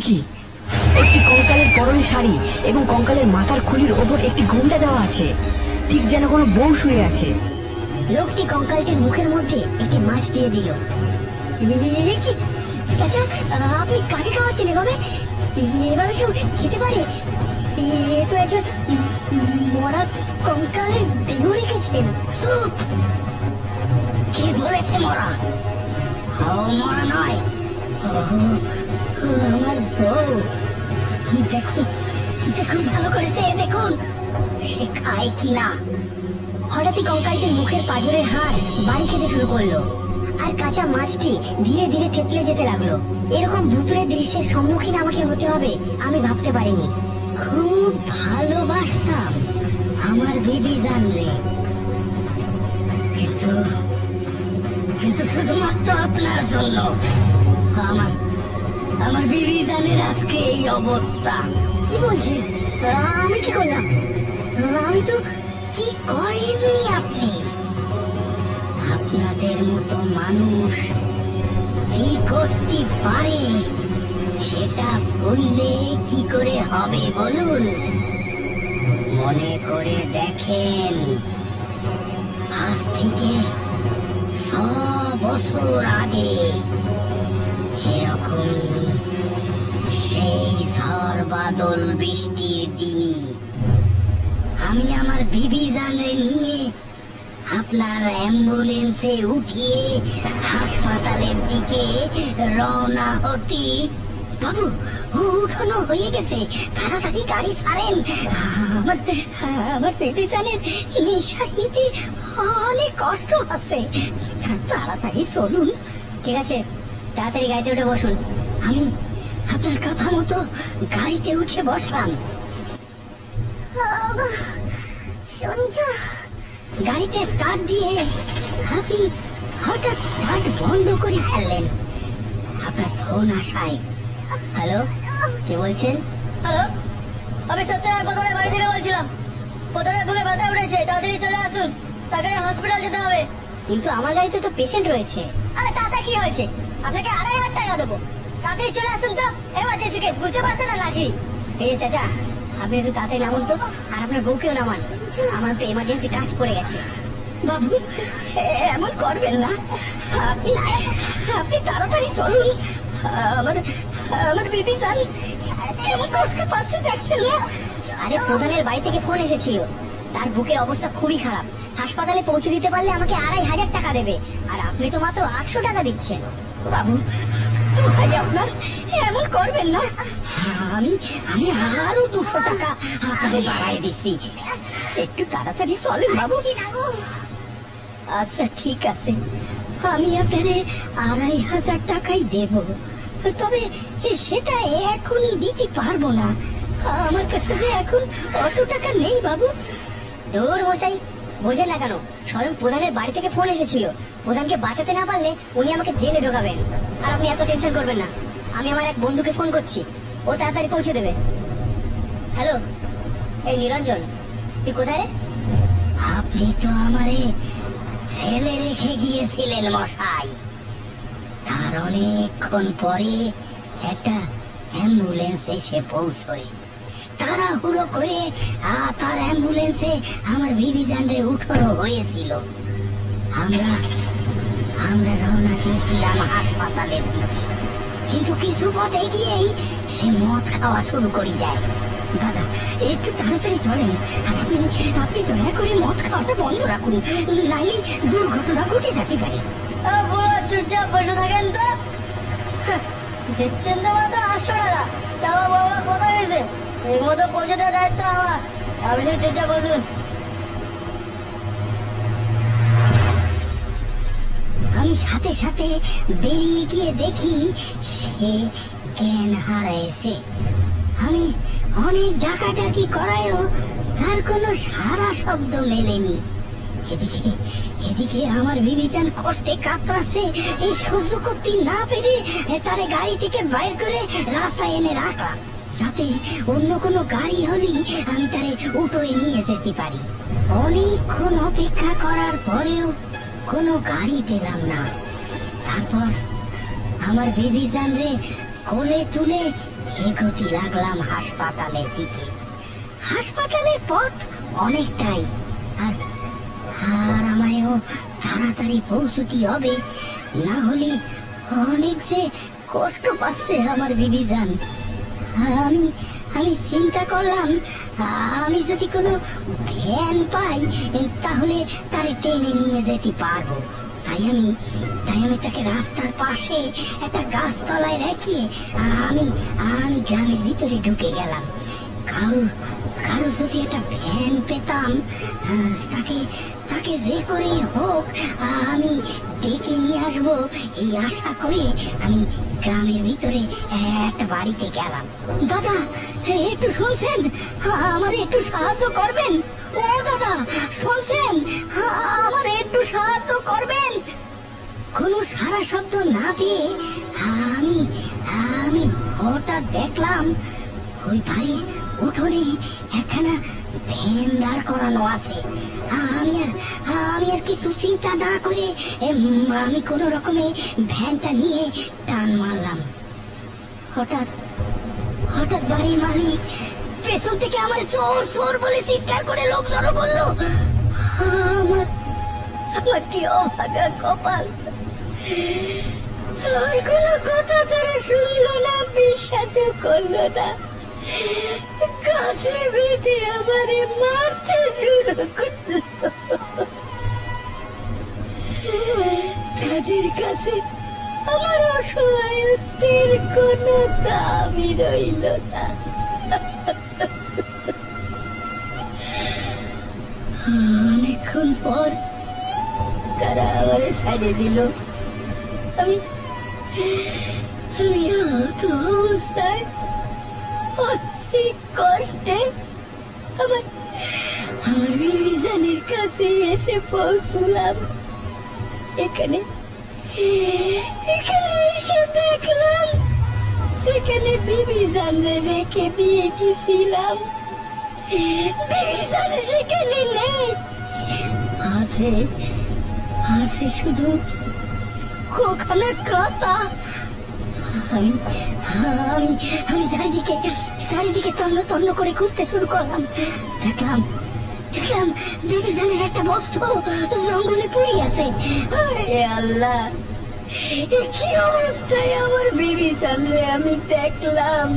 কি একটি কঙ্কালের পরনে শাড়ি এবং কঙ্কালের মাথার খুলির ওপর একটি ঘোমটা দেওয়া আছে, ঠিক যেন কোনো বউ শুয়ে আছে। লোকটি কঙ্কালটির মুখের মধ্যে একটি মাছ দিয়ে দিল। কি চাচা, আপনি কাকে খাওয়াচ্ছেন এভাবে? এভাবে কেউ খেতে পারে? এ তো একজন মরা কঙ্কালের দেহ রেখেছেন। চুপ! কে বলেছে মরা? ও মরা নয়, আমার বউ। দেখুন দেখুন, ভালো করে চেয়ে দেখুন সে খায় কিনা। হঠাৎই কঙ্কালটির মুখের পাঁজরের হাড় বাড়ি খেতে শুরু করলো, আর কাঁচা মাছটি ধীরে ধীরে থেতলে যেতে লাগলো। এরকম ভুতুড়ে দৃশ্যের সম্মুখীন আমাকে হতে হবে আমি ভাবতে পারিনি। খুব ভালোবাসতাম আমার বেবি জানলে, কিন্তু কিন্তু শুধুমাত্র আপনার জন্য আমার আমার বেবি জানের আজকে এই অবস্থা। কি বলছেন? আমি কি করলাম? আমি তো কি করেননি আপনি? আপনাদের মতো মানুষ কি করতে পারে সেটা বললে কি করে হবে বলুন? মনে করে দেখেন, আজ থেকে 100 বছর আগে এরকমই সেই ঝড় বাদল বৃষ্টির দিনই আমি আমার বিবি জানে নিয়ে আপনার অ্যাম্বুলেন্সে উঠিয়ে হাসপাতালের দিকে রওনা হতি। বাবু, উঠানো হয়ে গেছে, তাড়াতাড়ি গাড়ি ছাড়েন। আমার আমার বেবি জানের নিঃশ্বাস নিতে অনেক কষ্ট আছে, তাড়াতাড়ি চলুন। ঠিক আছে, তাড়াতাড়ি গাড়িতে উঠে বসুন। আমি আপনার কথা মতো গাড়িতে উঠে বসলাম। শুনছ? গাড়িতে স্টার্ট দিয়ে আপনি হঠাৎ স্টার্ট বন্ধ করে ফেললেন। আপনার ফোন আসায়। হ্যালো, কে বলছেন? হ্যালো, আমি সত্যনারায়ণ প্রধানের বাড়ি থেকে বলছিলাম। প্রধানের বুকে ব্যথা উঠেছে, তাড়াতাড়ি চলে আসুন, তাকে হসপিটাল যেতে হবে। কিন্তু আমার গাড়িতে তো পেশেন্ট রয়েছে। আরে তাতে কি হয়েছে? আপনাকে 2,500 টাকা দেবো, তাড়াতাড়ি চলে আসুন তো। এমার্জেন্সি কেস, বুঝতে পারছেন না নাকি? এই যে চাচা, আপনি একটু তাড়াতাড়ি নামুন তো, আর আপনার বউকেও নামান। আমার তো এমার্জেন্সি কাজ পড়ে গেছে। বাবু, এমন করবেন না। আপনি আপনি তাড়াতাড়ি চলুন। আমার আমার বেবি জান কেমন কষ্ট পাচ্ছে দেখছেন না? আরে প্রধানের বাড়ি থেকে ফোন এসেছিল, তার বুকের অবস্থা খুবই খারাপ। হাসপাতালে পৌঁছে দিতে পারলে আমাকে 2,500 টাকা দেবে, আর আপনি তো মাত্র 800 টাকা দিচ্ছেন। বাবু, তো ভাই আপনার এমন করবেন না। আমি আমি আরো 200 টাকা আপনাকে বাড়াই দিচ্ছি। একটু তাড়াতাড়ি চলেন বাবু। আচ্ছা ঠিক আছে, আমি আপনারে 2,500 টাকাই দেব, তবে সেটা এখনই দিতে পারবো না। আমার কাছে যে এখন অত টাকা নেই বাবু। দূর মশাই, বোঝেন না কেন? স্বয়ং প্রধানের বাড়ি থেকে ফোন এসেছিল, প্রধানকে বাঁচাতে না পারলে উনি আমাকে জেলে ঢোকাবেন। আর আপনি এত টেনশন করবেন না, আমি আমার এক বন্ধুকে ফোন করছি, ও তাড়াতাড়ি পৌঁছে দেবে। হ্যালো, এই নিরঞ্জন, তুই কোথায় রে? আপনি তো আমারে ফেলে রেখে গিয়েছিলেন মশাই। তার অনেকক্ষণ পরে একটা অ্যাম্বুলেন্স এসে পৌঁছয়। তাড়াহুড়ো করে তার অ্যাম্বুলেন্সে আমার বিবি জানরে উঠানো হয়েছিল। আমরা আমরা রওনা দিয়েছিলাম হাসপাতালের দিকে, কিন্তু কিছু পথে গিয়েই সে মদ খাওয়া শুরু করে যায়। দাদা, একটু তাড়াতাড়ি চলেন। আর আপনি আপনি দয়া করে মদ খাওয়াটা বন্ধ রাখুন, নাইলে দুর্ঘটনা ঘটে যেতে পারে। পুরো চুপচাপ বসে থাকেন তো। দিচ্ছেন তো মাত্র 800 টাকা। আমার বাবা কোথায় গেছে? এর মতো পৌঁছে দেওয়ার দায়িত্ব আমার। আপনি শুধু চুপচাপ বসুন। আমি সাথে সাথে বেরিয়ে গিয়ে দেখি সে জ্ঞান হারাইছে। আমি অনেক ডাকাডাকি করায়ও তার কোনো সারা শব্দ মেলেনি। এদিকে এদিকে আমার বিবিচান কষ্টে কাতরাচ্ছে। এই সহ্য করতে না পেরে তারে গাড়ি থেকে বাইর করে রাস্তায় এনে রাখলাম, যাতে অন্য কোনো গাড়ি হলেই আমি তারে উঠোয় নিয়ে যেতে পারি। অনেকক্ষণ অপেক্ষা করার পরেও কোনো গাড়ি পেলাম না। তারপর আমার বেবি জান রে কোলে তুলে এগোতে লাগলাম হাসপাতালের দিকে। হাসপাতালের পথ অনেকটাই, আর আর আমায়ও তাড়াতাড়ি পৌঁছতে হবে, না হলে অনেক যে কষ্ট পাচ্ছে আমার বিবিজান। আমি আমি চিন্তা করলাম, আমি যদি কোনো ভ্যান পাই তাহলে তারে টেনে নিয়ে যেতে পারবো। তাই আমি তাকে রাস্তার পাশে একটা গাছতলায় রেখে আমি আমি গ্রামের ভিতরে ঢুকে গেলাম। কারো যদি একটা ভ্যান পেতাম, তাকে তাকে যে করেই হোক আমি ডেকে নিয়ে আসবো, এই আশা করে আমি গ্রামের ভিতরে একটা বাড়িতে গেলাম। দাদা, একটু শুনছেন? আমার একটু সাহায্য করবেন? ও দাদা, শুনছেন? আমার একটু সাহায্য করবেন? কোনো সারা শব্দ না পেয়ে আমি আমি হঠাৎ দেখলাম ওই বাড়ির উঠোনে একখানা ভ্যান দাঁড় করানো আছে। আমি আর কিছু চিন্তা না করে আমি কোনো রকমে ভ্যানটা নিয়ে টান মারলাম। হঠাৎ হঠাৎ বাড়ির মালিক পেছন থেকে আমার চোর চোর বলে চিৎকার করে লোক জড়ো করলো। আমার আমার কি অভাগা কপাল! আর কোনো কথা তারা শুনলো না, বিশ্বাসও করলো না। কাছে বেঁধে আমারে মারতে শুরু করলো। তাদের কাছে আমার অসহায়ত্বের কোনো দামই রইল না। অনেকক্ষণ পর তারা আমারে ছাড়িয়ে দিল। আমি আহত অবস্থায় অনেক কষ্টে আমার বিবিজানের কাছে এসে পৌঁছলাম। এখানে এসে দেখলাম সেখানে বিবিজানে রেখে দিয়ে গেছিলাম। বিবিজান সেখানে নেই, আছে শুধু কোখানা কাতা। আমি আমি আমি চারিদিকে তন্ন তন্ন করে ঘুরতে শুরু করলাম। দেখলাম বিবিজানের একটা বস্তু জঙ্গলে পড়ে আছে। আল্লাহ, কি অবস্থায় আমার বিবিজান রে আমি দেখলাম!